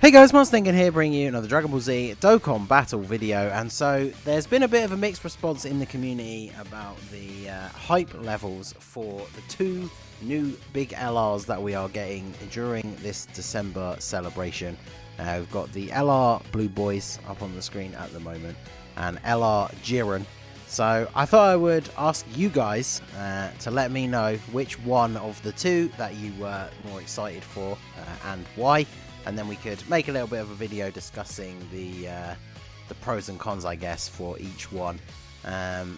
Hey guys, Thinking here, bringing you another Dragon Ball Z Dokkan battle video. And so there's been a bit of a mixed response in the community about the hype levels for the two new big LRs that we are getting during this December celebration. We've got the LR Blue Boys up on the screen at the moment and LR Jiren. So I thought I would ask you guys to let me know which one of the two that you were more excited for and why. And then we could make a little bit of a video discussing the pros and cons, I guess, for each one.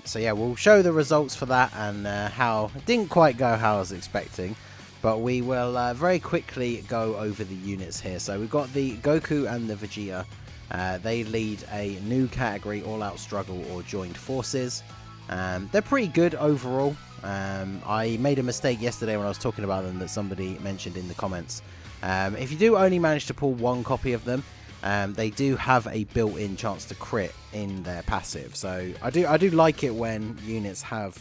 So yeah, we'll show the results for that and how it didn't quite go how I was expecting. But we will very quickly go over the units here. So we've got the Goku and the Vegeta. They lead a new category, All-Out Struggle or Joined Forces. They're pretty good overall. I made a mistake yesterday when I was talking about them that somebody mentioned in the comments. If you do only manage to pull one copy of them, they do have a built-in chance to crit in their passive. So I do like it when units have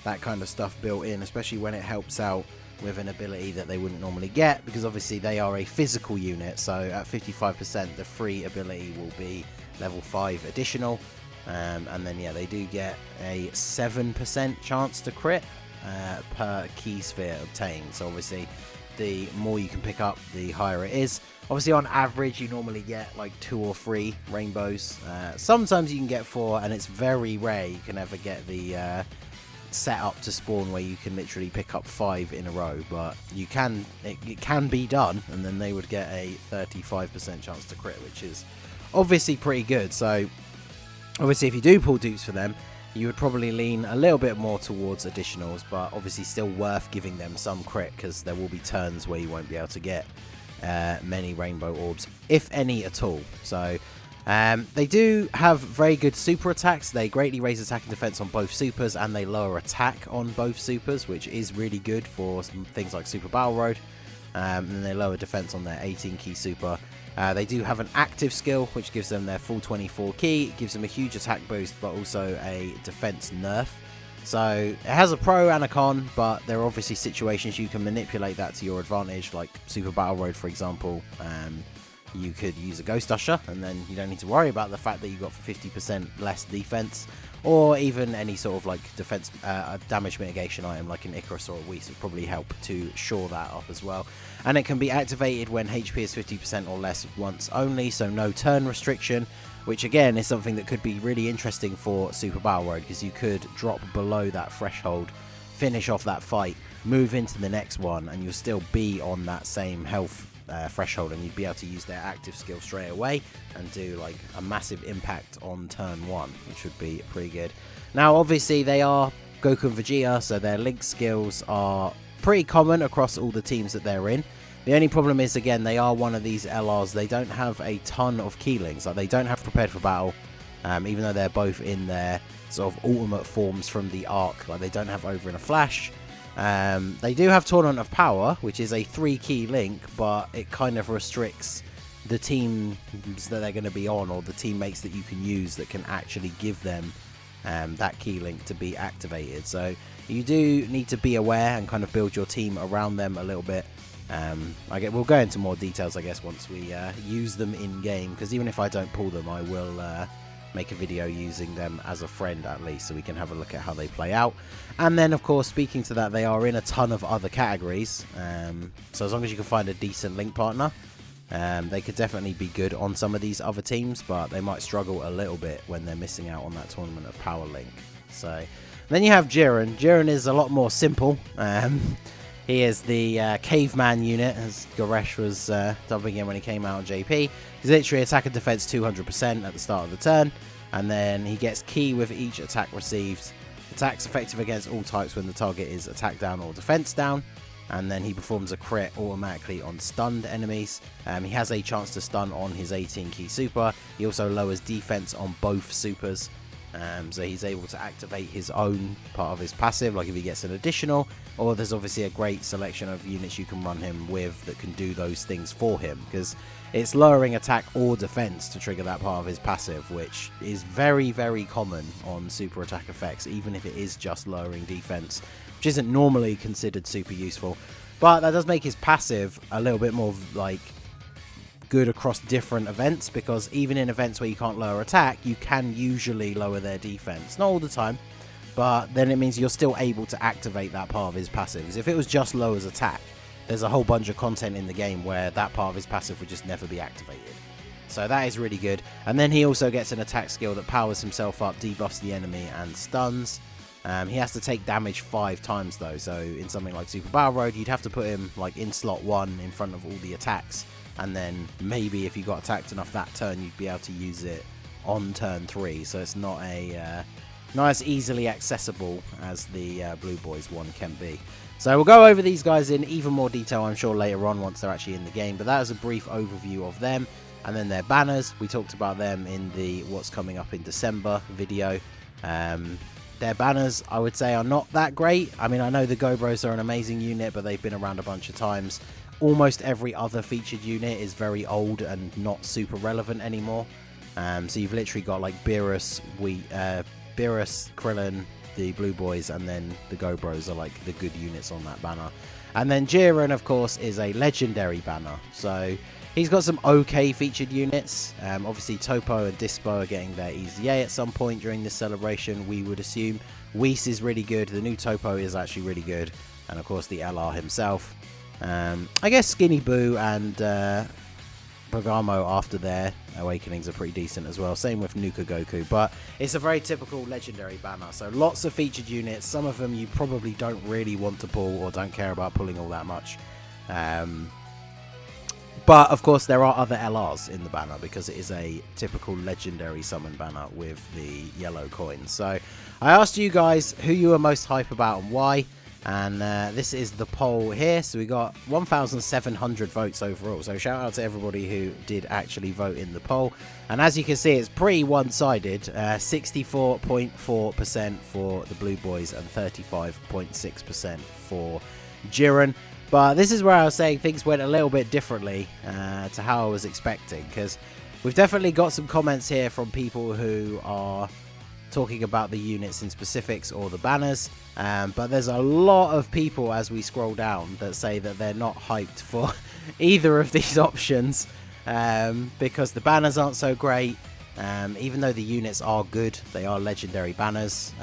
that kind of stuff built in, especially when it helps out with an ability that they wouldn't normally get, because obviously they are a physical unit. So at 55%, the free ability will be level 5 additional, and then yeah, they do get a 7% chance to crit per key sphere obtained. So obviously, the more you can pick up, the higher it is. Obviously, on average, you normally get like 2 or 3 rainbows. Sometimes you can get 4, and it's very rare you can ever get the setup to spawn where you can literally pick up 5 in a row. But you can, it can be done, and then they would get a 35% chance to crit, which is obviously pretty good. So obviously, if you do pull dupes for them, you would probably lean a little bit more towards additionals, but obviously still worth giving them some crit, because there will be turns where you won't be able to get many rainbow orbs, if any at all. So they do have very good super attacks. They greatly raise attack and defense on both supers, and they lower attack on both supers, which is really good for some things like Super Battle Road. And they lower defense on their 18 key super. They do have an active skill, which gives them their full 24 key. It gives them a huge attack boost, but also a defense nerf. So it has a pro and a con, but there are obviously situations you can manipulate that to your advantage, like Super Battle Road, for example. You could use a Ghost Usher, and then you don't need to worry about the fact that you got 50% less defense, or even any sort of like defense damage mitigation item like an Icarus or a Whis would probably help to shore that up as well. And it can be activated when HP is 50% or less once only, so no turn restriction, which again is something that could be really interesting for Super Battle Road, because you could drop below that threshold, finish off that fight, move into the next one, and you'll still be on that same health threshold, and you'd be able to use their active skill straight away and do like a massive impact on turn 1, which would be pretty good. Now obviously they are Goku and Vegeta, so their link skills are pretty common across all the teams that they're in. The only problem is, again, they are one of these LRs. They don't have a ton of key links. Like, they don't have prepared for battle, even though they're both in their sort of ultimate forms from the arc. Like, they don't have over in a flash. They do have Tournament of Power, which is a 3 key link, but it kind of restricts the teams that they're going to be on, or the teammates that you can use that can actually give them that key link to be activated. So you do need to be aware and kind of build your team around them a little bit. We'll go into more details, I guess, once we use them in game, because even if I don't pull them, I will make a video using them as a friend at least, so we can have a look at how they play out. And then of course, speaking to that, they are in a ton of other categories, so as long as you can find a decent link partner, they could definitely be good on some of these other teams, but they might struggle a little bit when they're missing out on that Tournament of Power link. So then you have Jiren. Jiren is a lot more simple. He is the caveman unit, as Goresh was dubbing him when he came out on JP. He's literally attack and defense 200% at the start of the turn, and then he gets key with each attack received. Attacks effective against all types when the target is attack down or defense down, and then he performs a crit automatically on stunned enemies. He has a chance to stun on his 18 key super. He also lowers defense on both supers. So he's able to activate his own part of his passive, like if he gets an additional, or there's obviously a great selection of units you can run him with that can do those things for him, because it's lowering attack or defense to trigger that part of his passive, which is very, very common on super attack effects, even if it is just lowering defense, which isn't normally considered super useful. But that does make his passive a little bit more like good across different events, because even in events where you can't lower attack, you can usually lower their defense. Not all the time, but then it means you're still able to activate that part of his passives. If it was just lowers attack, there's a whole bunch of content in the game where that part of his passive would just never be activated. So that is really good. And then he also gets an attack skill that powers himself up, debuffs the enemy, and stuns. He has to take damage 5 times though, so in something like Super Battle Road, you'd have to put him like in slot 1 in front of all the attacks, and then maybe if you got attacked enough that turn, you'd be able to use it on turn 3. So it's not as easily accessible as the Blue Boys one can be. So we'll go over these guys in even more detail, I'm sure, later on once they're actually in the game, but that is a brief overview of them. And then their banners, we talked about them in the what's coming up in December video. Their banners, I would say, are not that great. I mean, I know the Gobros are an amazing unit, but they've been around a bunch of times. Almost every other featured unit is very old and not super relevant anymore. So you've literally got like Beerus, Krillin, the Blue Boys, and then the Gobros are like the good units on that banner. And then Jiren, of course, is a legendary banner. So he's got some okay featured units. Obviously, Topo and Dispo are getting their Easy A at some point during this celebration, we would assume. Whis is really good. The new Topo is actually really good. And, of course, the LR himself. I guess Skinny Boo and Bergamo after their awakenings are pretty decent as well. Same with Nuka Goku. But it's a very typical legendary banner. So lots of featured units. Some of them you probably don't really want to pull or don't care about pulling all that much. But, of course, there are other LRs in the banner because it is a typical legendary summon banner with the yellow coins. So, I asked you guys who you were most hype about and why. And this is the poll here. So, we got 1,700 votes overall. So, shout out to everybody who did actually vote in the poll. And as you can see, it's pretty one-sided. 64.4% for the Blue Boys and 35.6% for Jiren. But this is where I was saying things went a little bit differently to how I was expecting, because we've definitely got some comments here from people who are talking about the units in specifics or the banners, but there's a lot of people as we scroll down that say that they're not hyped for either of these options because the banners aren't so great. Even though the units are good, they are legendary banners.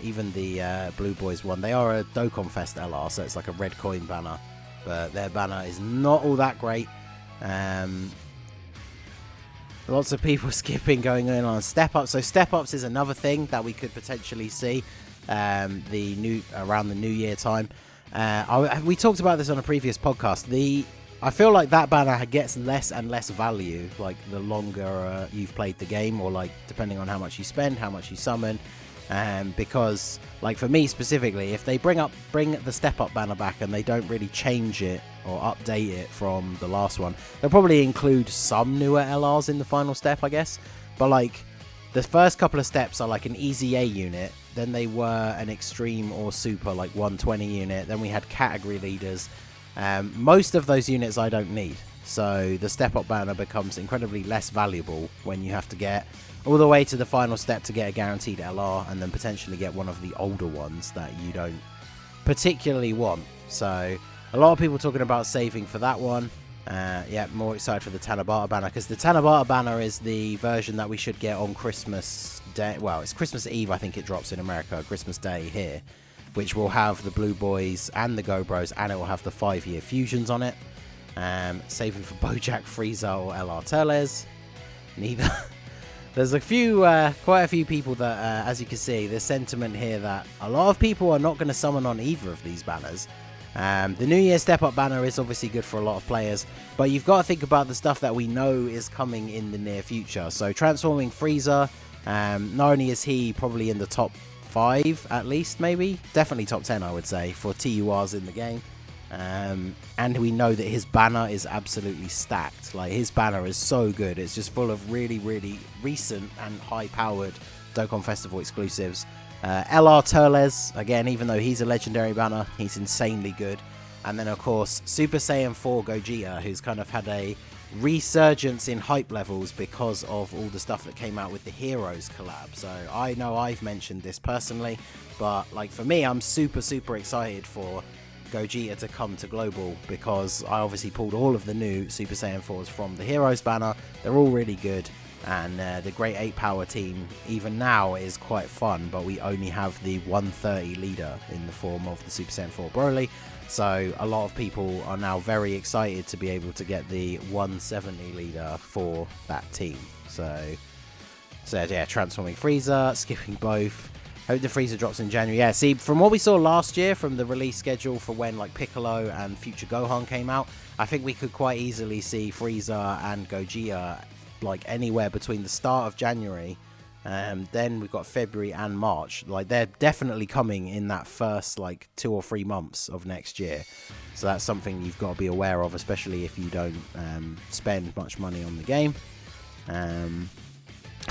Even the Blue Boys one, they are a Dokkan Fest LR, so it's like a red coin banner, but their banner is not all that great. Lots of people skipping, going in on step ups. So step ups is another thing that we could potentially see around the New Year time. We talked about this on a previous podcast. I feel like that banner gets less and less value like the longer you've played the game, or like depending on how much you spend, how much you summon. Because like for me specifically, if they bring the step up banner back and they don't really change it or update it from the last one, they'll probably include some newer LRs in the final step, I guess. But like the first couple of steps are like an Easy A unit, then they were an Extreme or Super like 120 unit, then we had category leaders. Most of those units I don't need, so the step up banner becomes incredibly less valuable when you have to get all the way to the final step to get a guaranteed LR, and then potentially get one of the older ones that you don't particularly want. So a lot of people talking about saving for that one. Yeah, more excited for the Tanabata banner, because the Tanabata banner is the version that we should get on Christmas Day. Well, it's Christmas Eve, I think it drops in America, Christmas Day here, which will have the Blue Boys and the Gobros, and it will have the 5-year fusions on it. Saving for Bojack, Frieza, or LR Teles. Neither. There's quite a few people that, as you can see, there's sentiment here that a lot of people are not going to summon on either of these banners. The New Year Step Up banner is obviously good for a lot of players, but you've got to think about the stuff that we know is coming in the near future. So transforming Frieza, not only is he probably in the top 5 at least, maybe definitely top 10 I would say for TURs in the game, and we know that his banner is absolutely stacked. Like his banner is so good, it's just full of really recent and high powered Dokkan Festival exclusives. LR Teles, again, even though he's a legendary banner, he's insanely good. And then of course Super Saiyan 4 Gogeta, who's kind of had a resurgence in hype levels because of all the stuff that came out with the Heroes collab. So I know I've mentioned this personally, but like for me, I'm super excited for Gogeta to come to Global, because I obviously pulled all of the new Super Saiyan 4s from the Heroes banner. They're all really good, and the Great 8 Power team, even now, is quite fun, but we only have the 130 leader in the form of the Super Saiyan 4 Broly. So a lot of people are now very excited to be able to get the 170 leader for that team. So yeah, transforming Frieza, skipping both. Hope the Frieza drops in January. Yeah, see, from what we saw last year, from the release schedule for when like Piccolo and Future Gohan came out, I think we could quite easily see Frieza and Gogeta like anywhere between the start of January, then we've got February and March. Like, they're definitely coming in that first like 2 or 3 months of next year. So that's something you've got to be aware of, especially if you don't spend much money on the game.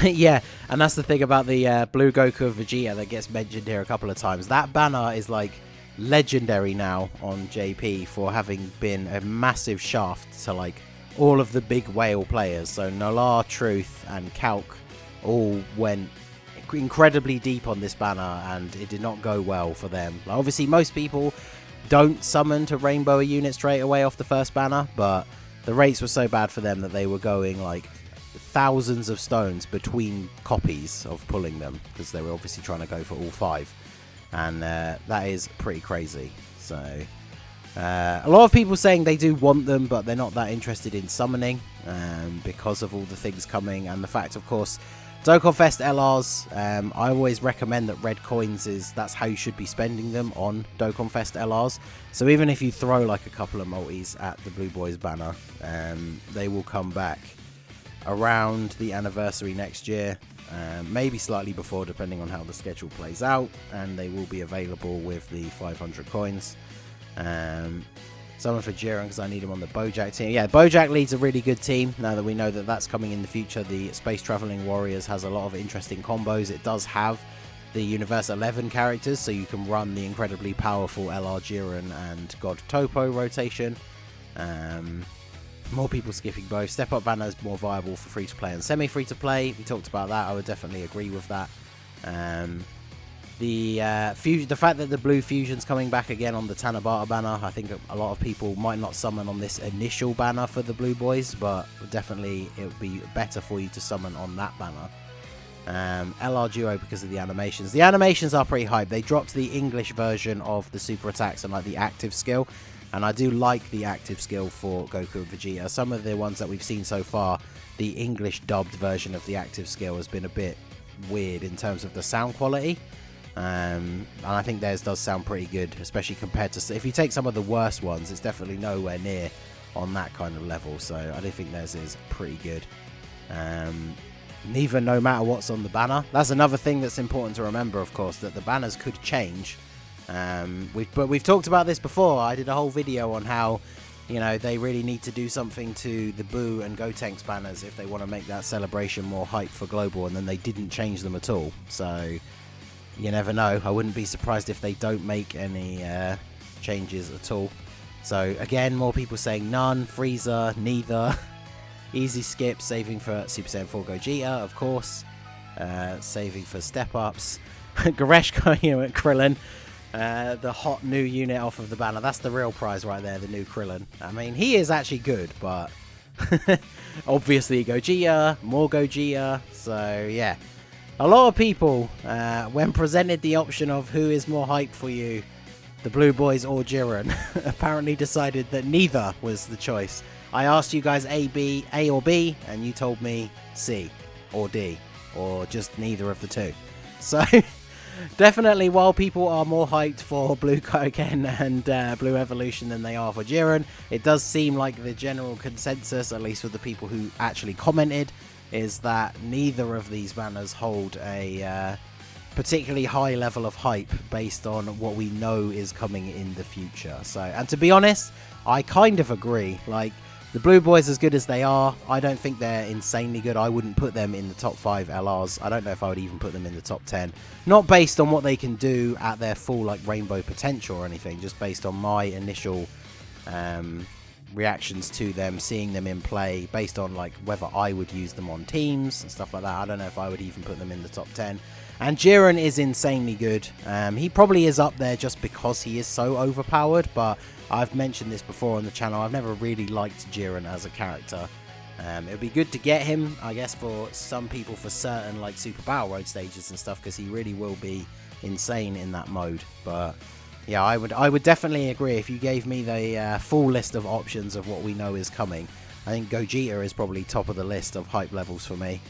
Yeah, and that's the thing about the Blue Goku Vegeta that gets mentioned here a couple of times. That banner is like legendary now on JP for having been a massive shaft to like all of the big whale players. So Nolar, Truth, and Calc all went incredibly deep on this banner, and it did not go well for them. Like, obviously, most people don't summon to Rainbow a unit straight away off the first banner, but the rates were so bad for them that they were going like thousands of stones between copies of pulling them, because they were obviously trying to go for all 5, and that is pretty crazy. So a lot of people saying they do want them, but they're not that interested in summoning because of all the things coming, and the fact, of course, Dokkan Fest LRs, I always recommend that red coins that's how you should be spending them on Dokkan Fest LRs. So even if you throw like a couple of multis at the Blue Boys banner, they will come back around the anniversary next year, maybe slightly before, depending on how the schedule plays out, and they will be available with the 500 coins. Someone for Jiren, because I need him on the Bojack team. Yeah, Bojack leads a really good team, now that we know that that's coming in the future. The Space Traveling Warriors has a lot of interesting combos. It does have the Universe 11 characters, so you can run the incredibly powerful LR Jiren and God Topo rotation. More people skipping both. Step Up banner is more viable for free-to-play and semi-free-to-play. We talked about that. I would definitely agree with that. The fact that the Blue Fusion's coming back again on the Tanabata banner, I think a lot of people might not summon on this initial banner for the Blue Boys, but definitely it would be better for you to summon on that banner. LR Duo, because of the animations. The animations are pretty hype. They dropped the English version of the super attacks and like the active skill, and I do like the active skill for Goku and Vegeta. Some of the ones that we've seen so far, the English dubbed version of the active skill has been a bit weird in terms of the sound quality. And I think theirs does sound pretty good, especially compared to, if you take some of the worst ones, it's definitely nowhere near on that kind of level. So I do think theirs is pretty good. Neither, no matter what's on the banner. That's another thing that's important to remember, of course, that the banners could change. But we've talked about this before. I did a whole video on how, you know, they really need to do something to the Boo and Gotenks banners if they want to make that celebration more hype for Global, and then they didn't change them at all. So you never know. I wouldn't be surprised if they don't make any changes at all. So again, more people saying none, Frieza, neither. Easy skip, saving for Super Saiyan 4 Gogeta, of course. Saving for step-ups. Goresh going at Krillin. The hot new unit off of the banner. That's the real prize right there, the new Krillin. I mean, he is actually good, but obviously Gogeta, more Gogeta. So yeah, a lot of people, when presented the option of who is more hype for you, the Blue Boys or Jiren, apparently decided that neither was the choice. I asked you guys A or B, and you told me C or D, or just neither of the two. So definitely, while people are more hyped for Blue Kaioken and Blue Evolution than they are for Jiren, it does seem like the general consensus, at least with the people who actually commented, is that neither of these banners hold a particularly high level of hype based on what we know is coming in the future. So, and to be honest, I kind of agree. Like, the Blue Boys, as good as they are, I don't think they're insanely good. I wouldn't put them in the top 5 LRs. I don't know if I would even put them in the top 10. Not based on what they can do at their full like rainbow potential or anything, just based on my initial reactions to them, seeing them in play based on like whether I would use them on teams and stuff like that. I don't know if I would even put them in the top 10. And Jiren is insanely good. He probably is up there just because he is so overpowered, but I've mentioned this before on the channel. I've never really liked Jiren as a character. It would be good to get him, I guess, for some people for certain like Super Battle Road stages and stuff, because he really will be insane in that mode. But yeah, I would definitely agree. If you gave me the full list of options of what we know is coming, I think Gogeta is probably top of the list of hype levels for me.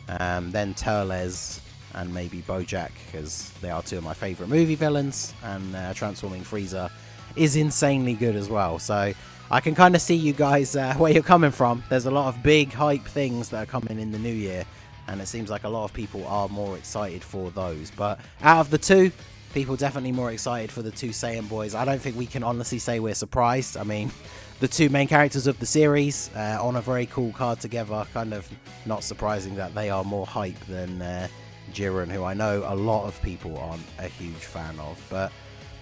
Then Turles and maybe Bojack, because they are two of my favourite movie villains, and Transforming Frieza is insanely good as well. So I can kind of see you guys where you're coming from. There's a lot of big hype things that are coming in the new year, and it seems like a lot of people are more excited for those. But out of the two, people definitely more excited for the two Saiyan boys. I don't think we can honestly say we're surprised. I mean, the two main characters of the series on a very cool card together, kind of not surprising that they are more hype than Jiren, who I know a lot of people aren't a huge fan of. But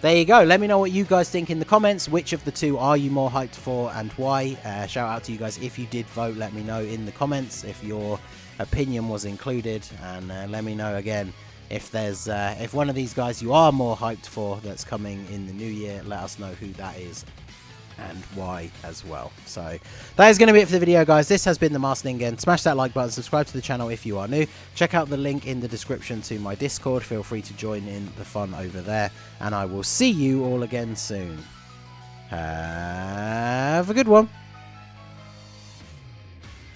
there you go. Let me know what you guys think in the comments. Which of the two are you more hyped for and why? Shout out to you guys if you did vote. Let me know in the comments if your opinion was included, and let me know again if there's if one of these guys you are more hyped for that's coming in the new year. Let us know who that is and why as well. So that is going to be it for the video, guys. This has been the Masked Ningen. Smash that like button, subscribe to the channel if you are new, check out the link in the description to my Discord. Feel free to join in the fun over there, and I will see you all again soon. Have a good one.